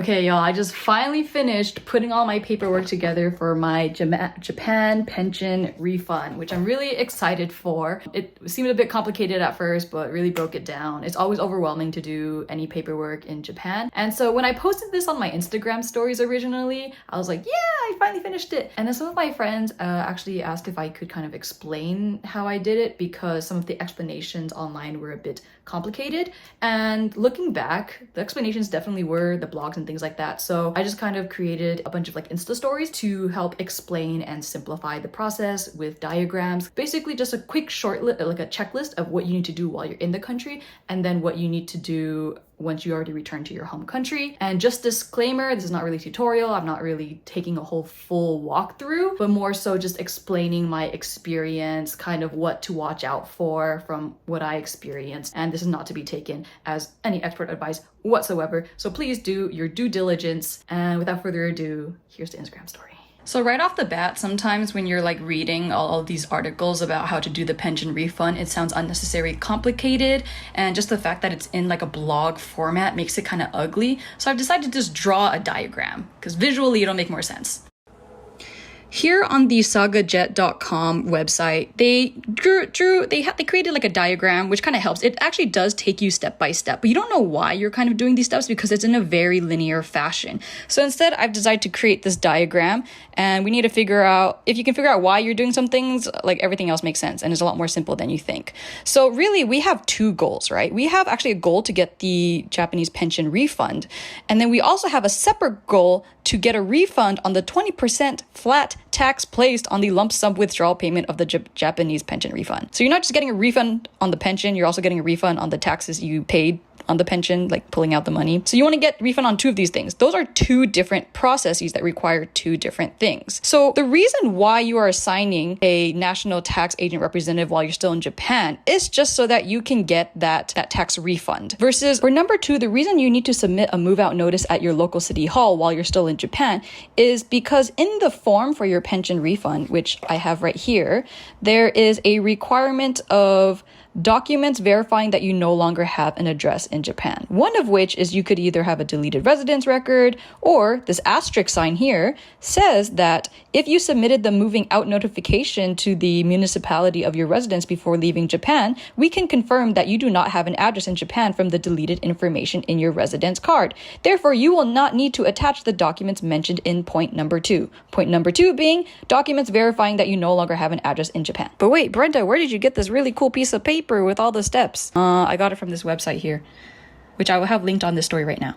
Okay, y'all, I just finally finished putting all my paperwork together for my Japan pension refund, which I'm really excited for. It seemed a bit complicated at first, but really broke it down. It's always overwhelming to do any paperwork in Japan. And so when I posted this on my Instagram stories originally, I was like, yeah, I finally finished it. And then some of my friends actually asked if I could kind of explain how I did it because some of the explanations online were a bit complicated. And looking back, the explanations definitely were the blogs and things like that. So I just kind of created a bunch of like Insta stories to help explain and simplify the process with diagrams. Basically just a quick short like a checklist of what you need to do while you're in the country and then what you need to do once you already return to your home country. And just disclaimer, this is not really a tutorial. I'm not really taking a whole full walkthrough, but more so just explaining my experience, kind of what to watch out for from what I experienced. And this is not to be taken as any expert advice whatsoever. So please do your due diligence. And without further ado, here's the Instagram story. So right off the bat, sometimes when you're like reading all of these articles about how to do the pension refund, it sounds unnecessarily complicated. And just the fact that it's in like a blog format makes it kind of ugly. So I've decided to just draw a diagram because visually it'll make more sense. Here on the sagajet.com website, they created like a diagram, which kind of helps. It actually does take you step by step, but you don't know why you're kind of doing these steps because it's in a very linear fashion. So instead, I've decided to create this diagram, and we need to figure out, if you can figure out why you're doing some things, like everything else makes sense and is a lot more simple than you think. So really, we have two goals, right? We have actually a goal to get the Japanese pension refund, and then we also have a separate goal to get a refund on the 20% flat tax placed on the lump sum withdrawal payment of the Japanese pension refund. So you're not just getting a refund on the pension, you're also getting a refund on the taxes you paid on the pension, like pulling out the money. So you want to get refund on two of these things. Those are two different processes that require two different things. So the reason why you are assigning a national tax agent representative while you're still in Japan is just so that you can get that tax refund. Versus for number two, the reason you need to submit a move out notice at your local city hall while you're still in Japan is because in the form for your pension refund, which I have right here, there is a requirement of documents verifying that you no longer have an address in Japan. One of which is you could either have a deleted residence record, or this asterisk sign here says that if you submitted the moving out notification to the municipality of your residence before leaving Japan, we can confirm that you do not have an address in Japan from the deleted information in your residence card. Therefore, you will not need to attach the documents mentioned in point number two. Point number two being documents verifying that you no longer have an address in Japan. But wait, Brenda, where did you get this really cool piece of paper with all the steps? I got it from this website here, which I will have linked on this story right now.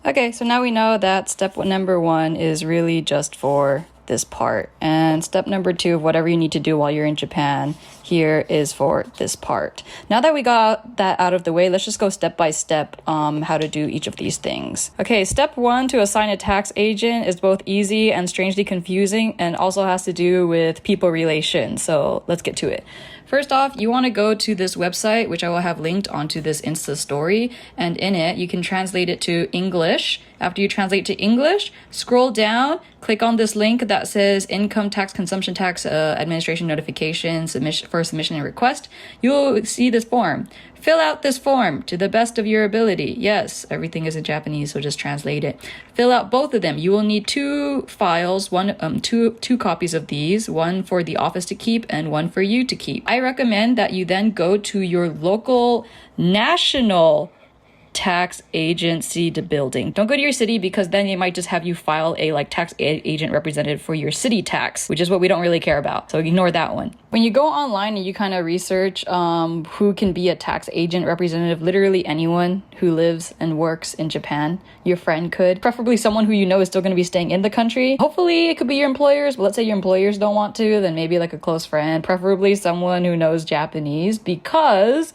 Okay, so now we know that step number one is really just for this part, and step number two of whatever you need to do while you're in Japan here is for this part. Now that we got that out of the way, let's just go step by step how to do each of these things. Okay, step one to assign a tax agent is both easy and strangely confusing, and also has to do with people relations. So let's get to it. First off, you want to go to this website, which I will have linked onto this Insta story, and in it, you can translate it to English. After you translate to English, scroll down, click on this link that says Income Tax Consumption Tax Administration Notification for Submission and Request. You'll see this form. Fill out this form to the best of your ability. Yes, everything is in Japanese, so just translate it. Fill out both of them. You will need two files, two copies of these, one for the office to keep and one for you to keep. I recommend that you then go to your local national tax agency building. Don't go to your city because then it might just have you file a tax agent representative for your city tax, which is what we don't really care about. So ignore that one. When you go online and you kind of research who can be a tax agent representative, literally anyone who lives and works in Japan, your friend could, preferably someone who you know is still going to be staying in the country. Hopefully it could be your employers, but let's say your employers don't want to, then maybe like a close friend, preferably someone who knows Japanese, because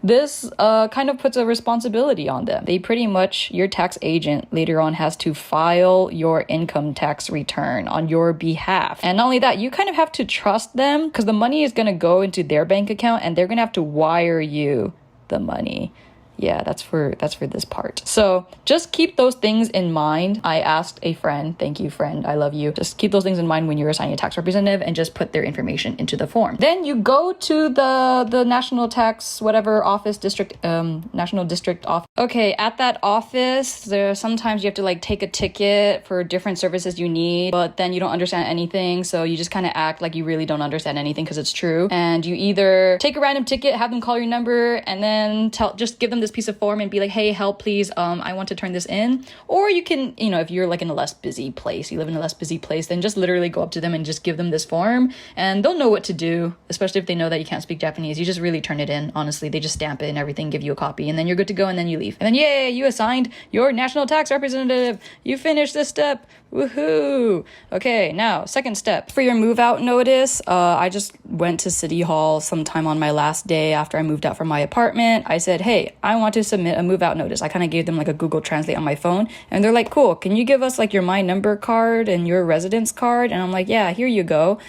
this kind of puts a responsibility on them. They pretty much, your tax agent later on has to file your income tax return on your behalf. And not only that, you kind of have to trust them because the money is going to go into their bank account and they're going to have to wire you the money. Yeah, that's for this part. So just keep those things in mind. I asked a friend, thank you friend, I love you. Just keep those things in mind when you're assigning a tax representative and just put their information into the form. Then you go to the national tax whatever office, district, national district office. Okay, at that office, there sometimes you have to like take a ticket for different services you need, but then you don't understand anything, so you just kind of act like you really don't understand anything because it's true. And you either take a random ticket, have them call your number, and then just give them this piece of form and be like, hey, help please, I want to turn this in. Or you can, you know, if you're like in a less busy place, you live in a less busy place, then just literally go up to them and just give them this form and they'll know what to do, especially if they know that you can't speak Japanese. You just really turn it in, honestly. They just stamp it and everything, give you a copy, and then you're good to go, and then you leave. And then yay, you assigned your national tax representative. You finished this step. Woohoo! Okay, now second step. For your move out notice, I just went to City Hall sometime on my last day after I moved out from my apartment. I said, hey, I want to submit a move out notice. I kind of gave them like a Google Translate on my phone, and they're like, cool, can you give us like your My Number card and your residence card? And I'm like, yeah, here you go.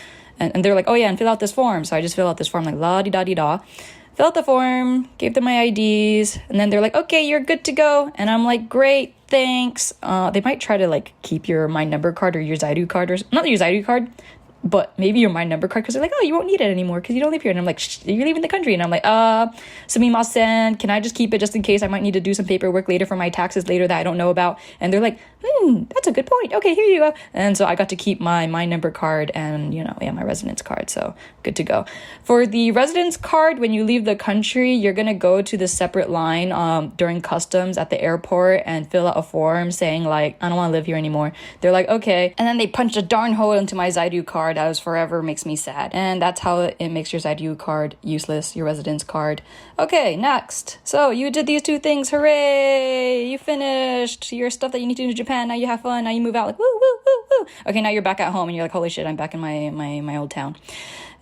And they're like, oh yeah, and fill out this form. So I just fill out this form like la-di-da-di-da. Fill out the form, gave them my IDs, and then they're like, okay, you're good to go. And I'm like, great, thanks. They might try to like keep your My Number card or your Zaidu card, or not your Zaidu card, but maybe your My Number card, because they're like, oh, you won't need it anymore because you don't live here. And I'm like, you're leaving the country. And I'm like, sumimasen, can I just keep it just in case I might need to do some paperwork later for my taxes later that I don't know about? And they're like, that's a good point. Okay, here you go. And so I got to keep my Number card and, you know, yeah, my residence card. So good to go. For the residence card, when you leave the country, you're going to go to the separate line during customs at the airport and fill out a form saying like, I don't want to live here anymore. They're like, okay. And then they punched a darn hole into my Zaidu card. That was forever makes me sad. And that's how it makes your Zaidu card useless, your residence card. Okay, next. So you did these two things. Hooray! You finished your stuff that you need to do in Japan. Now you have fun. Now you move out like woo, woo, woo, woo. Okay, now you're back at home and you're like, holy shit, I'm back in my old town.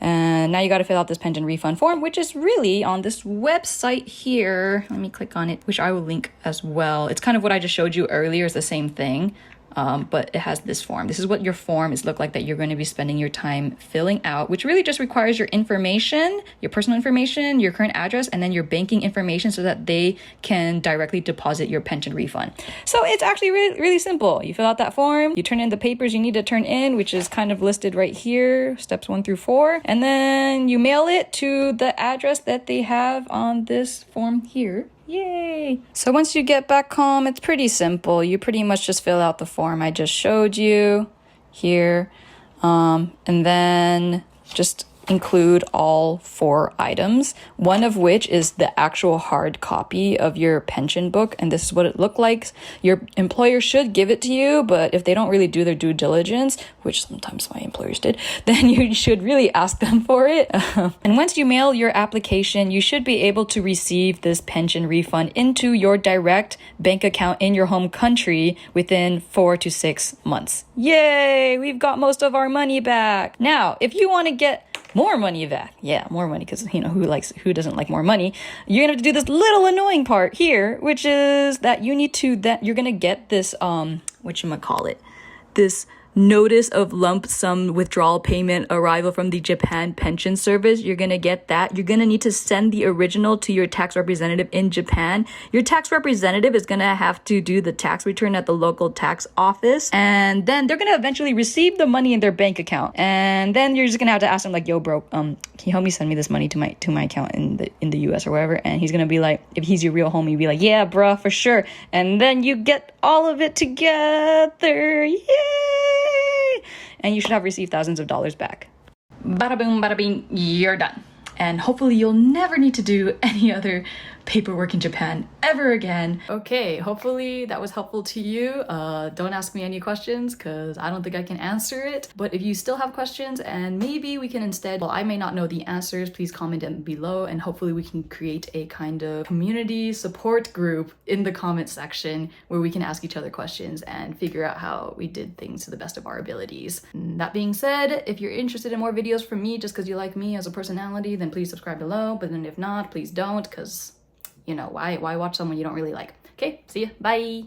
And now you got to fill out this pension refund form, which is really on this website here. Let me click on it, which I will link as well. It's kind of what I just showed you earlier. It's the same thing. But it has this form. This is what your form is look like that you're going to be spending your time filling out, which really just requires your information, your personal information, your current address, and then your banking information so that they can directly deposit your pension refund. So it's actually really, really simple. You fill out that form, you turn in the papers you need to turn in, which is kind of listed right here, steps 1 through 4, and then you mail it to the address that they have on this form here. Yay! So once you get back home, it's pretty simple. You pretty much just fill out the form I just showed you here, and then just include all 4 items, one of which is the actual hard copy of your pension book, and this is what it looked like. Your employer should give it to you, but if they don't really do their due diligence, which sometimes my employers did, then you should really ask them for it. And once you mail your application, you should be able to receive this pension refund into your direct bank account in your home country within 4 to 6 months. Yay! We've got most of our money back. Now, if you want to get more money back. Yeah, more money, because you know who doesn't like more money. You're gonna have to do this little annoying part here, which is that you're gonna get this whatchamacallit, this notice of lump sum withdrawal payment arrival from the Japan Pension Service. You're gonna get that. You're gonna need to send the original to your tax representative in Japan. Your tax representative is gonna have to do the tax return at the local tax office, and then they're gonna eventually receive the money in their bank account. And then you're just gonna have to ask them like, yo bro, can you help me send me this money to my account in the US or wherever? And he's gonna be like, if he's your real homie, be like, yeah bruh, for sure. And then you get all of it together. Yay! And you should have received thousands of dollars back. Bada boom, bada bing, you're done. And hopefully you'll never need to do any other paperwork in Japan ever again. Okay, hopefully that was helpful to you. Don't ask me any questions because I don't think I can answer it. But if you still have questions and maybe we can instead, well, I may not know the answers, please comment them below and hopefully we can create a kind of community support group in the comment section where we can ask each other questions and figure out how we did things to the best of our abilities. And that being said, if you're interested in more videos from me just because you like me as a personality, then please subscribe below. But then if not, please don't, because you know, why watch someone you don't really like? Okay, see ya, bye!